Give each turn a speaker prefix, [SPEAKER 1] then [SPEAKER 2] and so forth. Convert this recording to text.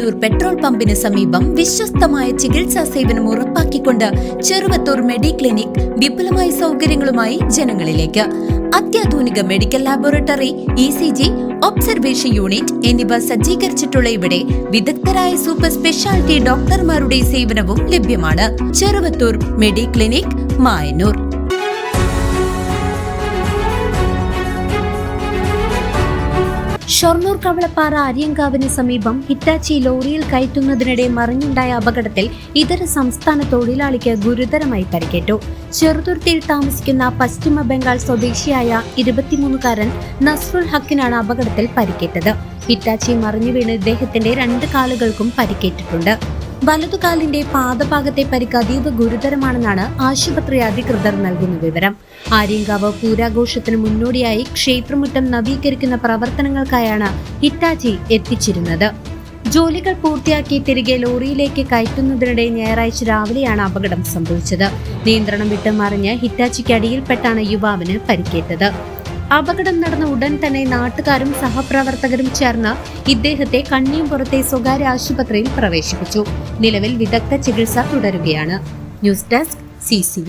[SPEAKER 1] Mayannur petrol പമ്പിന് സമീപം വിശ്വസ്തമായ ചികിത്സാ സേവനം ഉറപ്പാക്കിക്കൊണ്ട് ചെറുവത്തൂർ മെഡിക്ലിനിക് വിപുലമായ സൗകര്യങ്ങളുമായി ജനങ്ങളിലേക്ക്. അത്യാധുനിക medical laboratory, ECG, observation unit എന്നിവ സജ്ജീകരിച്ചിട്ടുള്ള ഇവിടെ വിദഗ്ധരായ സൂപ്പർ സ്പെഷ്യാലിറ്റി ഡോക്ടർമാരുടെ സേവനവും ലഭ്യമാണ്. ചെറുവത്തൂർ മെഡിക്ലിനിക്, മായന്നൂർ. ഷൊർണൂർ കവളപ്പാറ അരിയങ്കാവിന് സമീപം ഹിറ്റാച്ചി ലോറിയിൽ കയറ്റുന്നതിനിടെ മറിഞ്ഞുണ്ടായ അപകടത്തിൽ ഇതര സംസ്ഥാന തൊഴിലാളിക്ക് ഗുരുതരമായി പരിക്കേറ്റു. ചെറുതുരുത്തിയിൽ താമസിക്കുന്ന പശ്ചിമ ബംഗാൾ സ്വദേശിയായ 23-കാരൻ നസ്രുൽ ഹക്കിനാണ് അപകടത്തിൽ പരിക്കേറ്റത്. ഹിറ്റാച്ചി മറിഞ്ഞു വീണ് ഇദ്ദേഹത്തിന്റെ 2 കാലുകൾക്കും പരിക്കേറ്റിട്ടുണ്ട്. വലതുകാലിന്റെ പാദഭാഗത്തെ പരിക്ക് അതീവ ഗുരുതരമാണെന്നാണ് ആശുപത്രി അധികൃതർ നൽകുന്ന വിവരം. ആര്യങ്കാവ് പൂരാഘോഷത്തിന് മുന്നോടിയായി ക്ഷേത്രമുറ്റം നവീകരിക്കുന്ന പ്രവർത്തനങ്ങൾക്കായാണ് ഹിറ്റാച്ചി എത്തിച്ചിരുന്നത്. ജോലികൾ പൂർത്തിയാക്കി തിരികെ ലോറിയിലേക്ക് കയറ്റുന്നതിനിടെ ഞായറാഴ്ച രാവിലെയാണ് അപകടം സംഭവിച്ചത്. നിയന്ത്രണം വിട്ട് മറിഞ്ഞ് ഹിറ്റാച്ചിക്ക് അടിയിൽപ്പെട്ടാണ് യുവാവിന് പരിക്കേറ്റത്. അപകടം നടന്ന ഉടൻ തന്നെ നാട്ടുകാരും സഹപ്രവർത്തകരും ചേർന്ന് ഇദ്ദേഹത്തെ കണ്ണിയമ്പുറത്തെ സ്വകാര്യ ആശുപത്രിയിൽ പ്രവേശിപ്പിച്ചു. നിലവിൽ വിദഗ്ധ ചികിത്സ തുടരുകയാണ്. News desk CCV.